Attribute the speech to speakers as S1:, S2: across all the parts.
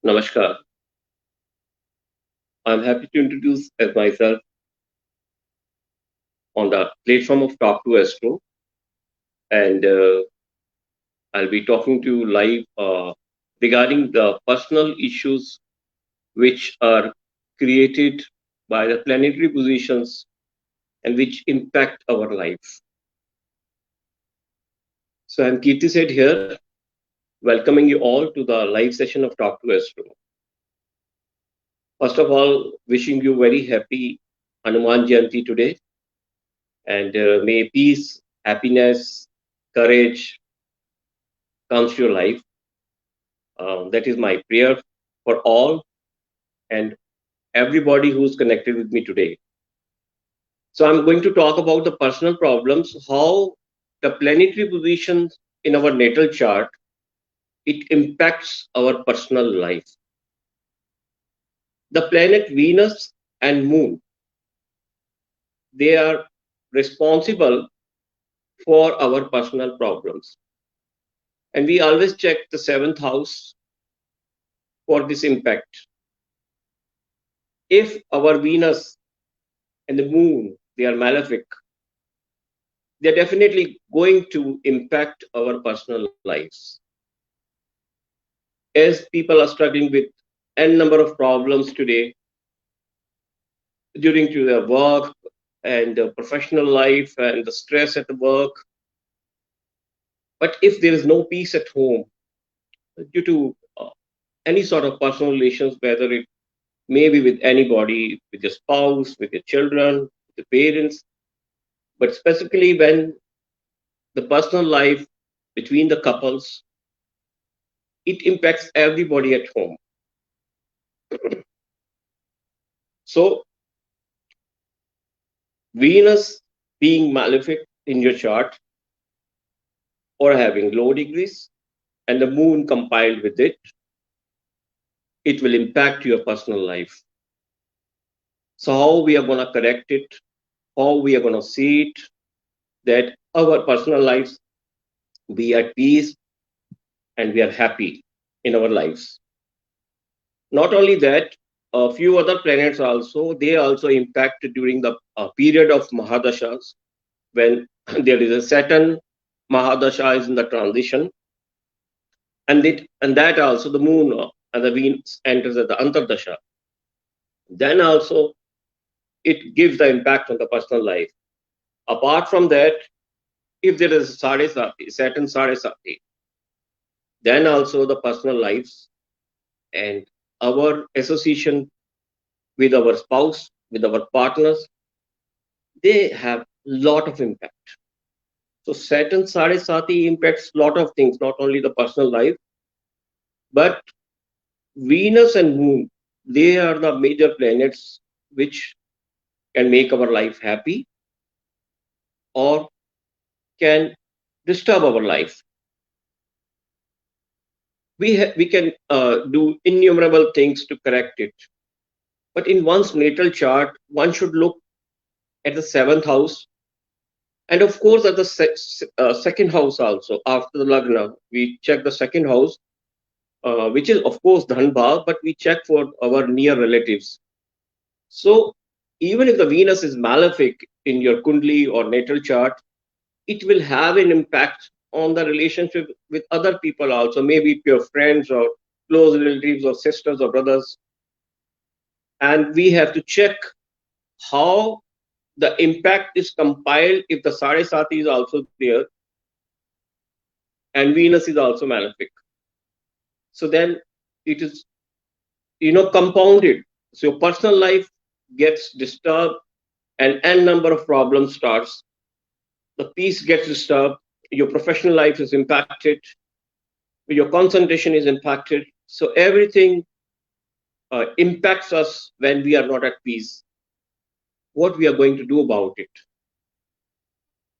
S1: Namaskar. I'm happy to introduce as myself on the platform of Talk to Astro, and I'll be talking to you live regarding the personal issues which are created by the planetary positions and which impact our life. So I'm Kirti Seth here, welcoming you all to the live session of Talk to Astro. First of all, wishing you very happy Hanuman Jayanti today, and may peace, happiness, courage comes to your life. That is my prayer for all and everybody who's connected with me today. So I'm going to talk about the personal problems, how the planetary positions in our natal chart it impacts our personal life. The planet Venus and Moon, they are responsible for our personal problems. And we always check the seventh house for this impact. If our Venus and the Moon, they are malefic, they're definitely going to impact our personal lives. As people are struggling with n number of problems today during to their work and professional life and the stress at the work, but if there is no peace at home due to any sort of personal relations, whether it may be with anybody, with your spouse, with your children, with the parents, but specifically when the personal life between the couples, it impacts everybody at home. So Venus being malefic in your chart or having low degrees and the moon compiled with it, it will impact your personal life. So how we are going to correct it, how we are going to see it, that our personal lives be at peace and we are happy in our lives. Not only that, a few other planets also, they also impact during the period of Mahadashas when there is a Saturn Mahadasha is in the transition, and that also the moon and the Venus enters at the Antardasha. Then also it gives the impact on the personal life. Apart from that, if there is Sadesati, Saturn Sadesati, then also the personal lives and our association with our spouse, with our partners, they have lot of impact. So Saturn Sadesati impacts lot of things, not only the personal life, but Venus and Moon, they are the major planets which can make our life happy or can disturb our life. We can do innumerable things to correct it. But in one's natal chart, one should look at the seventh house and of course at the second house also. After the Lagna, we check the second house, which is of course Dhanbhav, but we check for our near relatives. So even if the Venus is malefic in your Kundli or natal chart, it will have an impact on the relationship with other people also, maybe your friends or close relatives or sisters or brothers. And we have to check how the impact is compiled if the Sarasati is also there and Venus is also malefic. So then it is, compounded. So your personal life gets disturbed and n number of problems starts. The peace gets disturbed, your professional life is impacted, your concentration is impacted. So everything impacts us when we are not at peace. What we are going to do about it?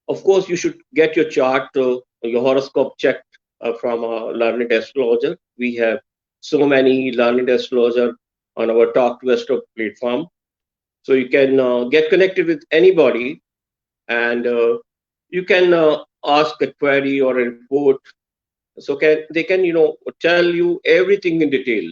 S1: Of course, you should get your chart, your horoscope checked from a learned astrologer. We have so many learned astrologer on our Talk to Astro platform. So you can get connected with anybody and you can ask a query or a report. So they can, tell you everything in detail.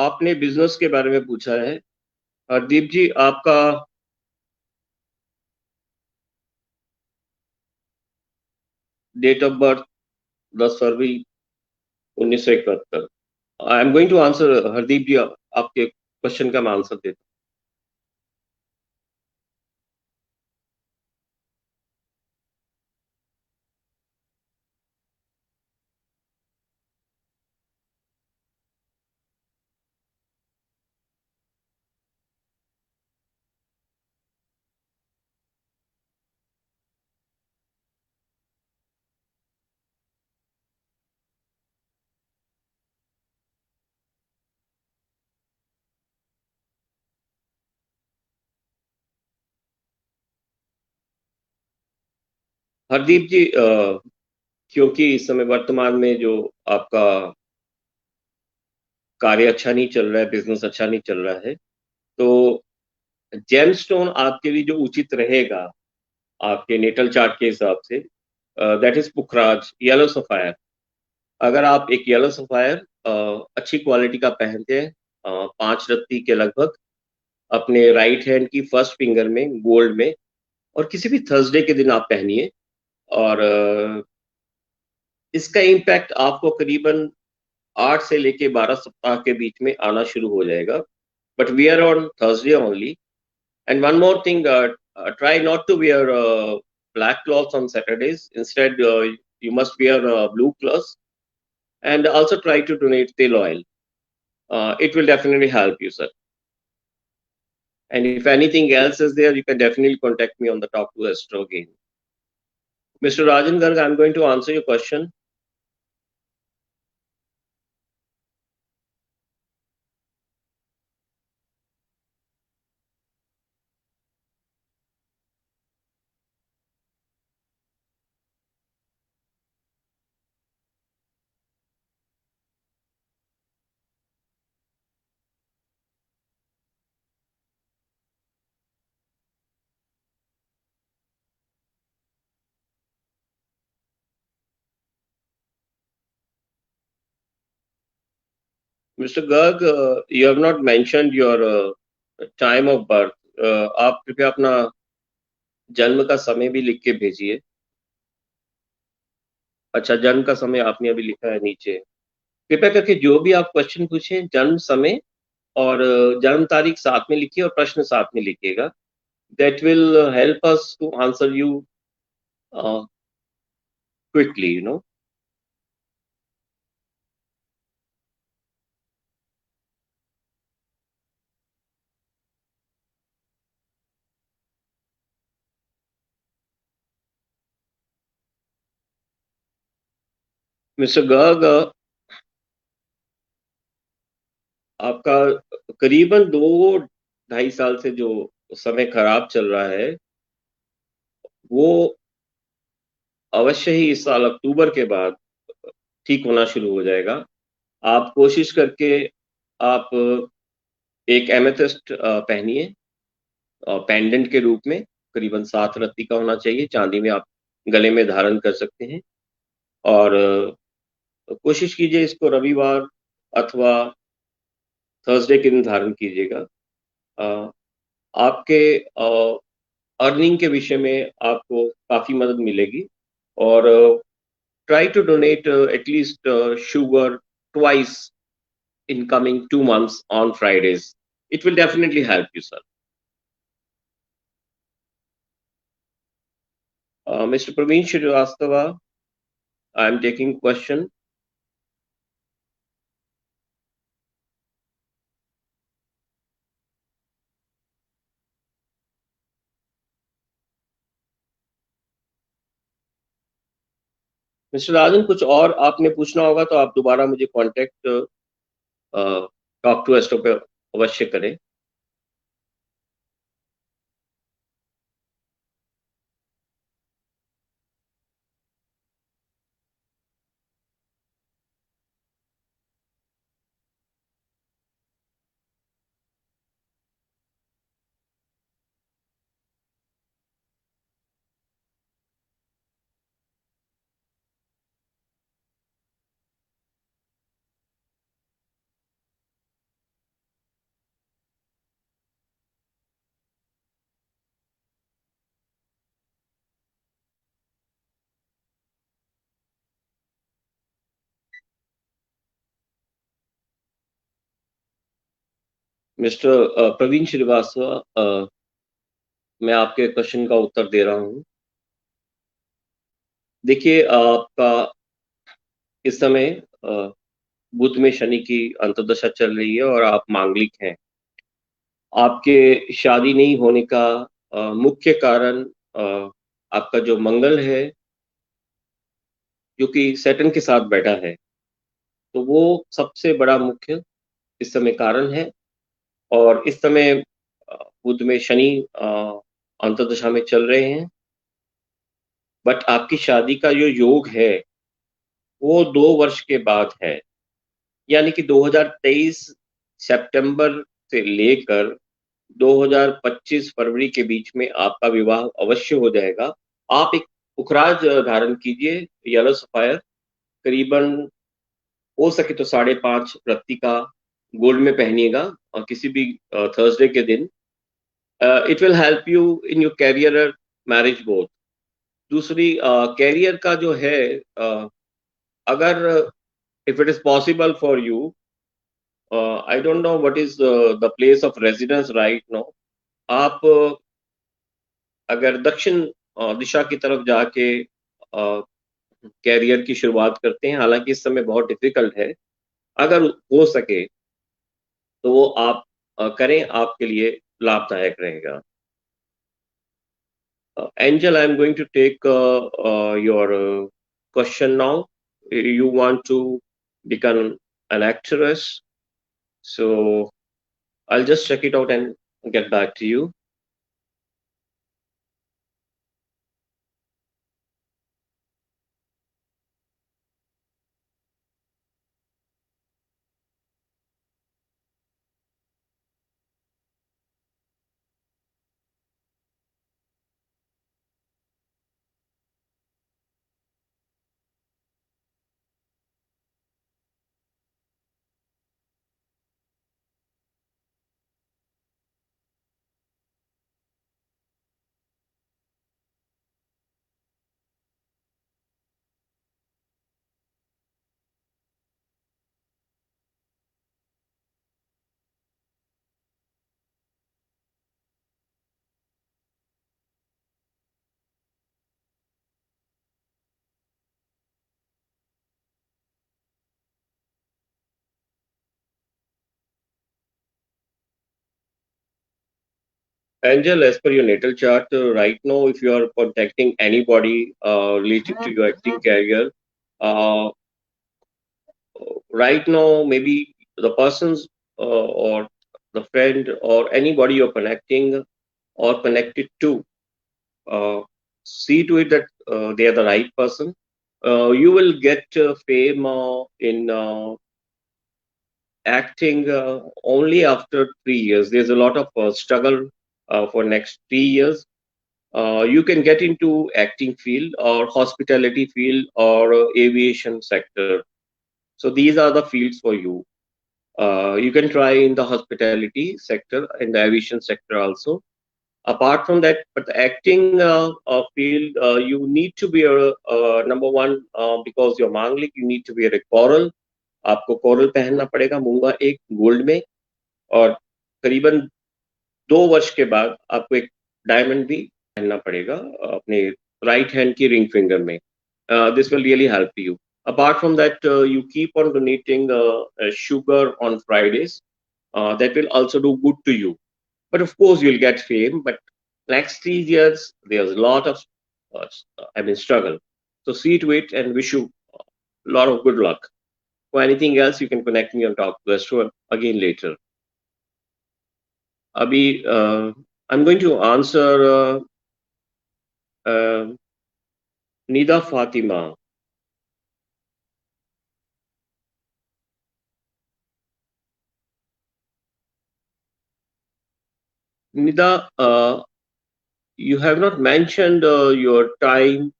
S1: आपने business के बारे में पूछा है। हरदीप जी, आपका date of birth 10 फरवरी 1971। I am going to answer Hardeep ji, आपके question का मैं आंसर देता हूँ। हरदीप जी, क्योंकि इस समय वर्तमान में जो आपका कार्य अच्छा नहीं चल रहा है, बिजनेस अच्छा नहीं चल रहा है, तो जेमस्टोन आपके लिए जो उचित रहेगा आपके नेटल चार्ट के हिसाब से, that is Pukhraj yellow sapphire. अगर आप एक येलो सफायर अच्छी क्वालिटी का पहनते हैं, 5 रत्ती के लगभग, अपने राइट हैंड की फर्स्ट फिंगर में गोल्ड में, और किसी भी थर्सडे के दिन आप पहनिए, और इसका इम्पैक्ट आपको करीबन 8 से लेके 12 सप्ताह के बीच में आना शुरू हो जाएगा। But wear on Thursday only. And one more thing, try not to wear black clothes on Saturdays. Instead, you must wear blue clothes, and also try to donate tail oil. It will definitely help you, sir. And if anything else is there, you can definitely contact me on the Talk to Astro again. Mr. Rajan Garg, I'm going to answer your question. Mr. Garg, you have not mentioned your time of birth. आप कृपया अपना जन्म का समय भी लिख के भेजिए। अच्छा, जन्म का समय आपने अभी लिखा है नीचे। कृपया करके जो भी आप क्वेश्चन पूछें, जन्म समय और जन्म तारीख साथ में लिखिए और प्रश्न साथ में लिखिएगा। That will help us to answer you quickly, you know. Mister Garg, आपका करीबन 2 ढाई साल से जो समय खराब चल रहा है, वो अवश्य ही इस साल अक्टूबर के बाद ठीक होना शुरू हो जाएगा। आप कोशिश करके आप एक एमेथिस्ट पहनिए, पेंडेंट के रूप में, करीबन 7 रत्ती का होना चाहिए, चांदी में आप गले में धारण कर सकते हैं। और कोशिश कीजिए इसको रविवार अथवा थर्सडे के दिन धारण कीजिएगा। अ, आपके अर्निंग के विषय में आपको काफ़ी मदद मिलेगी। और try to donate at least sugar twice in coming 2 months on Fridays. It will definitely help you, sir. Mr. Praveen Srivastava, I am taking question. Mister Rajan, कुछ और आपने पूछना होगा तो आप दोबारा मुझे कांटेक्ट टॉक टू एस्ट्रो पे अवश्य करें। मिस्टर प्रवीण श्रीवास्तव, मैं आपके क्वेश्चन का उत्तर दे रहा हूँ। देखिए, आपका इस समय बुध में शनि की अंतर्दशा चल रही है और आप मांगलिक हैं। आपके शादी नहीं होने का मुख्य कारण आपका जो मंगल है, जो कि सैटर्न के साथ बैठा है, तो वो सबसे बड़ा मुख्य इस समय कारण है। और इस समय बुध में शनि अंतर्दशा में चल रहे हैं। बट आपकी शादी का जो योग है वो 2 वर्ष के बाद है, यानी कि 2023 सितंबर से लेकर 2025 फरवरी के बीच में आपका विवाह अवश्य हो जाएगा। आप एक पुखराज धारण कीजिए, येलो सफायर, करीबन हो सके तो 5.5 रत्ती का गोल्ड में पहनिएगा किसी भी थर्सडे के दिन। It will help you in your career और मैरिज बोथ। दूसरी, कैरियर का जो है, अगर if it is possible for you, I don't know what is the place of residence right now. आप अगर दक्षिण दिशा की तरफ जाके कैरियर की शुरुआत करते हैं, हालांकि इस समय बहुत डिफिकल्ट है, अगर हो सके तो वो आप करें, आपके लिए लाभदायक रहेगा। Angel, I'm going to take your question now. You want to become an actress, so I'll just check it out and get back to you. Angel, as per your natal chart, right now, if you are contacting anybody related to your acting career, uh, right now, maybe the persons or the friend or anybody you're connecting or connected to, uh, see to it that they are the right person. You will get fame in acting only after 3 years. There's a lot of struggle for next 3 years. You can get into acting field or hospitality field or aviation sector. So these are the fields for you. You can try in the hospitality sector and the aviation sector also. Apart from that, but the acting field, you need to be number one, because you're manglik, you need to wear a coral. आपको coral पहनना पड़ेगा, मूंगा एक gold में। और करीबन 2 वर्ष के बाद आपको एक डायमंड भी पहनना पड़ेगा अपने राइट हैंड की रिंग फिंगर में। This will really help you. Apart from that, you keep on donating sugar on Fridays. That will also do good to you. But of course, you'll get fame. But next 3 years, there's a lot of, struggle. So see to it and wish you a lot of good luck. For anything else, you can connect me on talk to us again later. Abhi, I'm going to answer uh, Nida Fatima. Nida, you have not mentioned your time.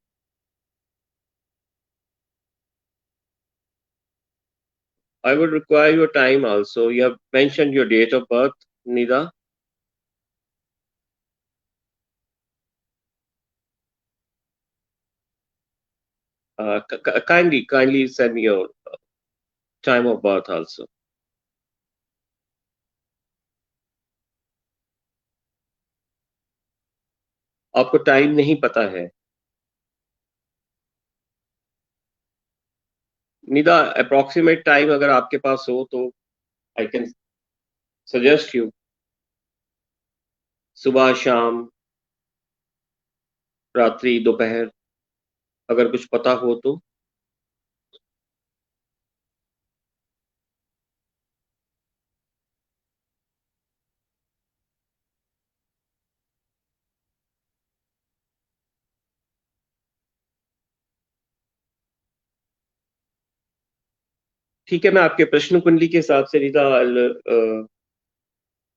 S1: I would require your time also. You have mentioned your date of birth, Nida. Kindly send me your time of birth also. आपको time नहीं पता है। Nida approximate time अगर आपके पास हो तो I can suggest you, सुबह, शाम, रात्रि, दोपहर, अगर कुछ पता हो तो। ठीक है, मैं आपके प्रश्न कुंडली के हिसाब से निदा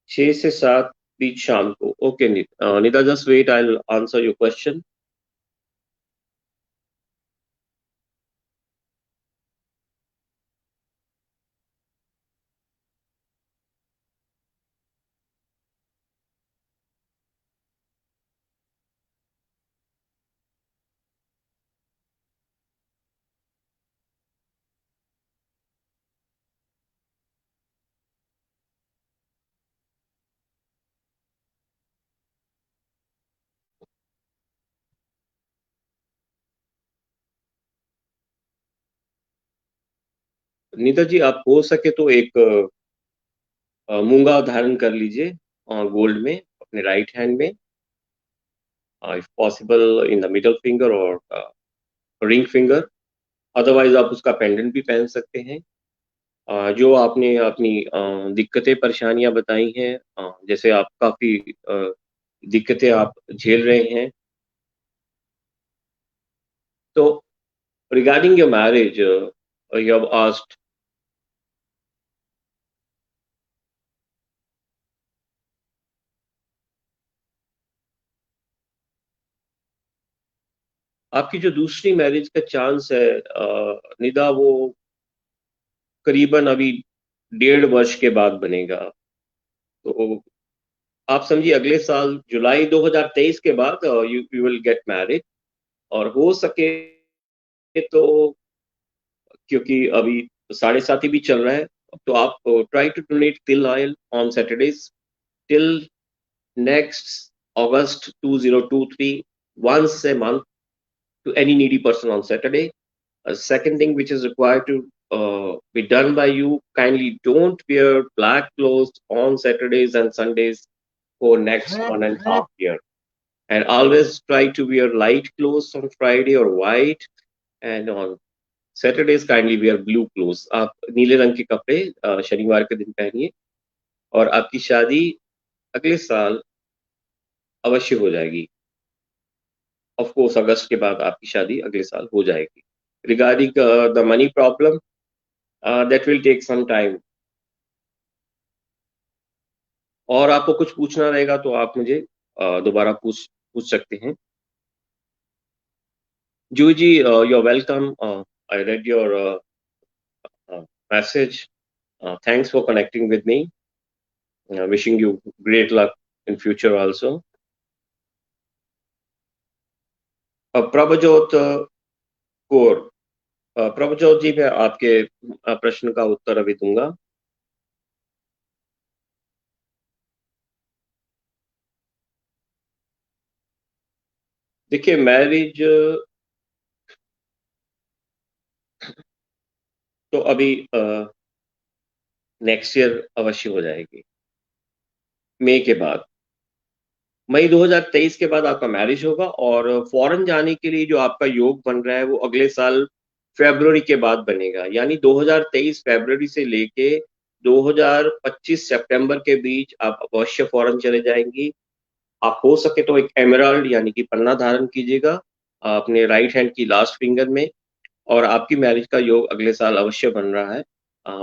S1: 6 से 7 बीच शाम को। Okay Nida, just wait, I answer your question. Nida ji, आप हो सके तो एक मूंगा धारण कर लीजिए गोल्ड में, अपने राइट हैंड में, if possible in the middle finger और रिंग फिंगर। अदरवाइज आप उसका पेंडेंट भी पहन सकते हैं। जो आपने अपनी दिक्कतें परेशानियां बताई हैं, जैसे आप काफी दिक्कतें आप झेल रहे हैं, तो regarding your marriage you have asked. आपकी जो दूसरी मैरिज का चांस है निदा, वो करीबन अभी 1.5 वर्ष के बाद बनेगा। तो आप समझिए अगले साल जुलाई 2023 के बाद you you will get married. और हो सके तो, क्योंकि अभी 7.5 भी चल रहा है, तो आप ट्राई टू डोनेट तिल oil on Saturdays till next August 2023, once a month to any needy person on Saturday. A second thing which is required to be done by you, kindly don't wear black clothes on Saturdays and Sundays for next 1.5 year. And always try to wear light clothes on Friday or white, and on Saturdays kindly wear blue clothes. आप नीले रंग के कपड़े शनिवार के दिन पहनिए, और आपकी शादी अगले साल अवश्य हो जाएगी। ऑफ कोर्स अगस्त के बाद आपकी शादी अगले साल हो जाएगी। Regarding the money problem, that will take some time. और आपको कुछ पूछना रहेगा तो आप मुझे दोबारा पूछ पूछ सकते हैं। Juhi ji, you are welcome. I read your message. Thanks for connecting with me. Wishing you great luck in future also. Prabhjot Kaur, Prabhjot ji, मैं आपके प्रश्न का उत्तर अभी दूंगा। देखिए, मैरिज तो अभी नेक्स्ट ईयर अवश्य हो जाएगी, मई के बाद। मई 2023 के बाद आपका मैरिज होगा, और फॉरेन जाने के लिए जो आपका योग बन रहा है वो अगले साल फरवरी के बाद बनेगा। यानी 2023 फरवरी से लेके 2025 सितंबर के बीच आप अवश्य फॉरेन चले जाएंगी। आप हो सके तो एक एमराल्ड यानी कि पन्ना धारण कीजिएगा अपने राइट हैंड की लास्ट फिंगर में, और आपकी मैरिज का योग अगले साल अवश्य बन रहा है।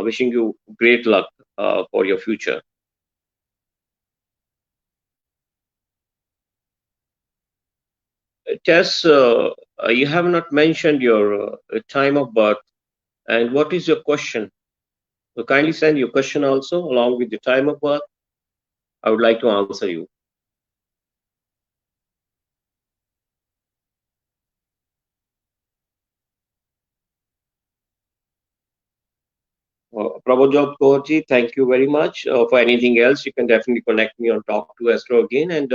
S1: Wishing you great luck for your future. Tess, you have not mentioned your time of birth, and what is your question? So kindly send your question also along with the time of birth. I would like to answer you. Prabhajot Kaurji, thank you very much. For anything else, you can definitely connect me on Talk to Astro again, and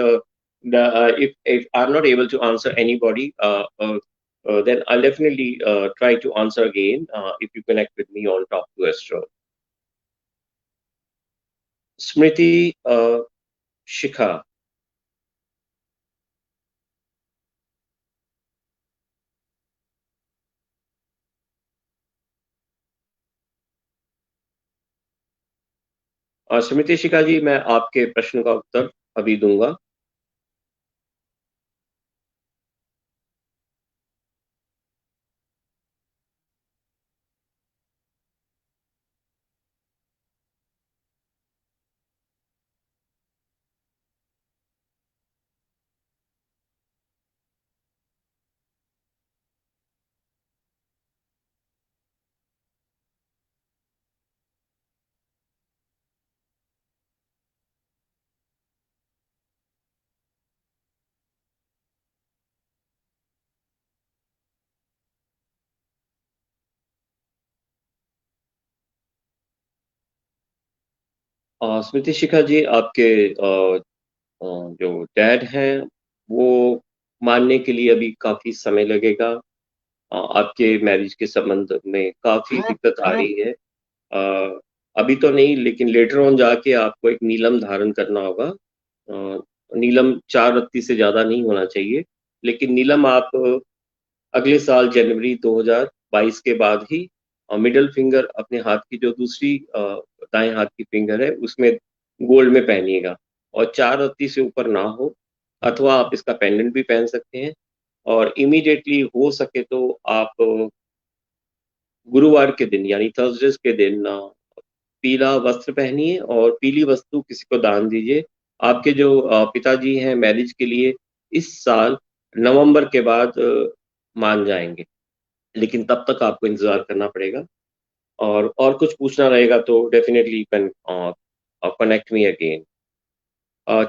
S1: if I'm not able to answer anybody, then I'll definitely try to answer again if you connect with me on Talk to Astro. Smriti Shikha. स्मृति शिखा जी, मैं आपके प्रश्न का उत्तर अभी दूंगा। स्मृति शिखा जी, आपके जो dad हैं वो मानने के लिए अभी काफी समय लगेगा। आपके मैरिज के संबंध में काफी दिक्कत आ रही है। अभी तो नहीं, लेकिन लेटर ऑन जाके आपको एक नीलम धारण करना होगा। नीलम 4 रत्ती से ज्यादा नहीं होना चाहिए, लेकिन नीलम आप अगले साल जनवरी 2022 के बाद ही मिडल फिंगर, अपने हाथ की जो दूसरी दाएं हाथ की फिंगर है, उसमें गोल्ड में पहनिएगा, और 4 रत्ती से ऊपर ना हो। अथवा आप इसका पेंडेंट भी पहन सकते हैं। और इमीडिएटली हो सके तो आप गुरुवार के दिन यानी थर्सडेज के दिन पीला वस्त्र पहनिए और पीली वस्तु किसी को दान दीजिए। आपके जो पिताजी हैं मैरिज के लिए इस साल नवंबर के बाद मान जाएंगे, लेकिन तब तक आपको इंतजार करना पड़ेगा। और कुछ पूछना रहेगा तो definitely you can connect me again.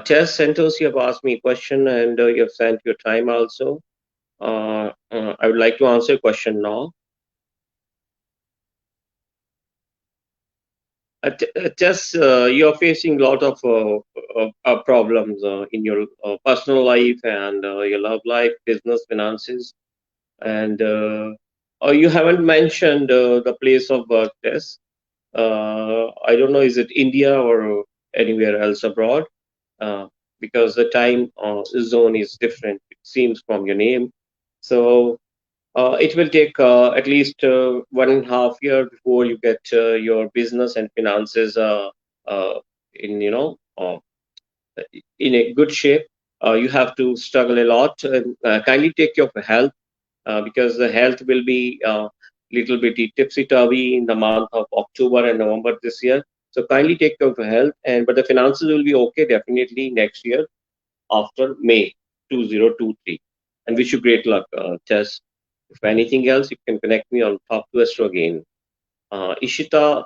S1: Chess Centers, you have asked me a question and you have sent your time also. I would like to answer your question now. Chess, you're facing a lot of problems in your personal life and your love life, business, finances, and you haven't mentioned the place of birth, Chess. I don't know, is it India or anywhere else abroad? Uh, because the time zone is different, it seems, from your name. So it will take at least 1.5 year before you get your business and finances uh, in in a good shape. You have to struggle a lot. And, kindly take care of your health because the health will be little bit tipsy turvy in the month of October and November this year. So kindly take care of your health, and but the finances will be okay definitely next year after May 2023. And wish you great luck, Chess. If anything else, you can connect me on Talk to Astro again. Ishita,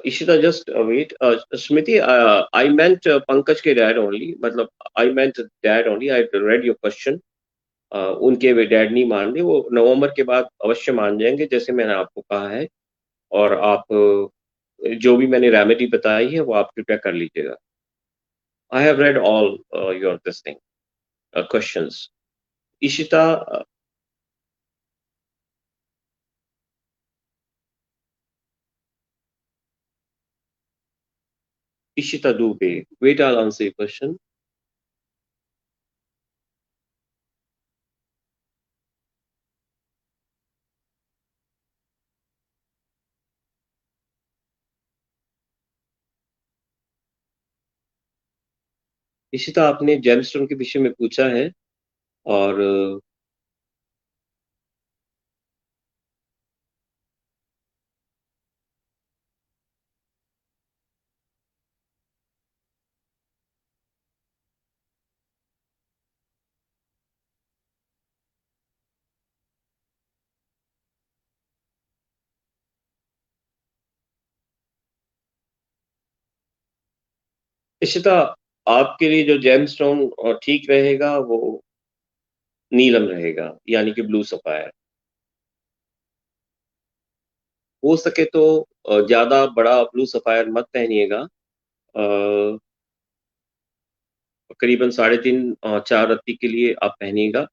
S1: Ishita, just wait. Smriti, I meant Pankaj ke dad only. मतलब I meant dad only. I read your question. उनके वे dad नहीं मान रहे, वो नवंबर के बाद अवश्य मान जाएंगे जैसे मैंने आपको कहा है। और आप जो भी मैंने रेमेडी बताई है वो आप कृपया कर लीजिएगा। I have read all your this thing questions. Ishita, Ishita Dubey, wait, I'll answer your question. Ishita, आपने जेमस्टोन के विषय में पूछा है, और इशिता, आपके लिए जो जेमस्टोन ठीक रहेगा वो नीलम रहेगा, यानी कि ब्लू सफायर। हो सके तो ज्यादा बड़ा ब्लू सफायर मत पहनिएगा। करीबन 3.5 4 रत्ती के लिए आप पहनिएगा।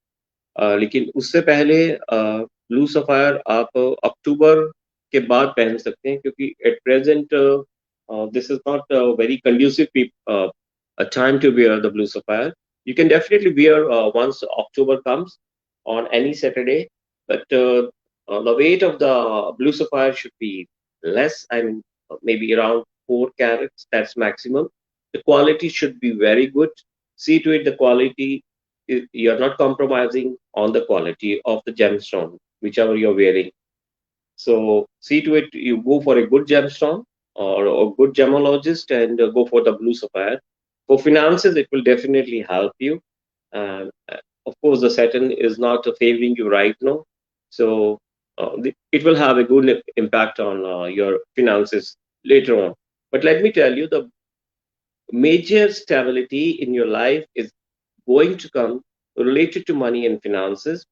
S1: लेकिन उससे पहले ब्लू सफायर आप अक्टूबर के बाद पहन सकते हैं, क्योंकि at present this is not very conducive time to wear the blue sapphire. You can definitely wear once October comes on any Saturday, but the weight of the blue sapphire should be less. I mean, maybe around 4 carats. That's maximum. The quality should be very good. See to it the quality. You're not compromising on the quality of the gemstone, whichever you're wearing. So see to it you go for a good gemstone or a good gemologist and go for the blue sapphire. For finances, it will definitely help you. Of course, the Saturn is not favoring you right now, so it will have a good impact on your finances later on. But let me tell you, the major stability in your life is going to come related to money and finances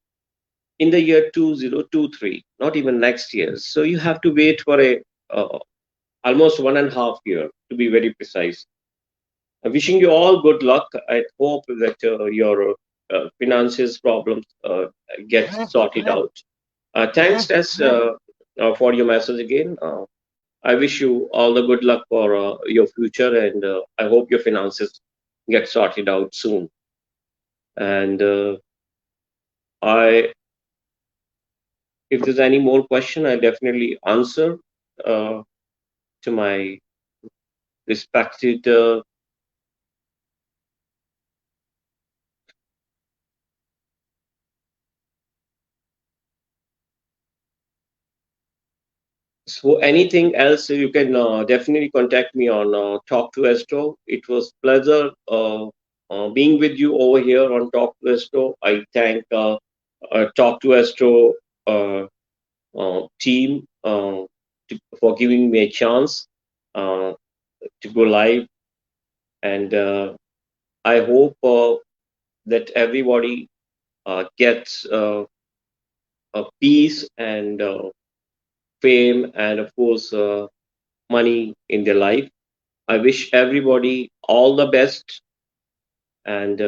S1: in the year 2023, not even next year. So you have to wait for a almost 1.5 year to be very precise. I'm wishing you all good luck. I hope that your finances problems get sorted out. Thanks, Tess, for your message again. I wish you all the good luck for your future, and I hope your finances get sorted out soon. And I, if there's any more question, I definitely answer uh, to my respected. So anything else, you can definitely contact me on Talk to Astro. It was pleasure being with you over here on Talk to Astro. I thank Talk to Astro team for giving me a chance to go live, and I hope that everybody gets peace and fame and of course money in their life. I wish everybody all the best, and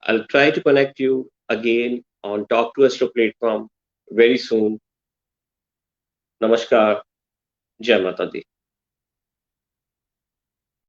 S1: I'll try to connect you again on Talk to Astro platform very soon. Namaskar. Jai Mata Di.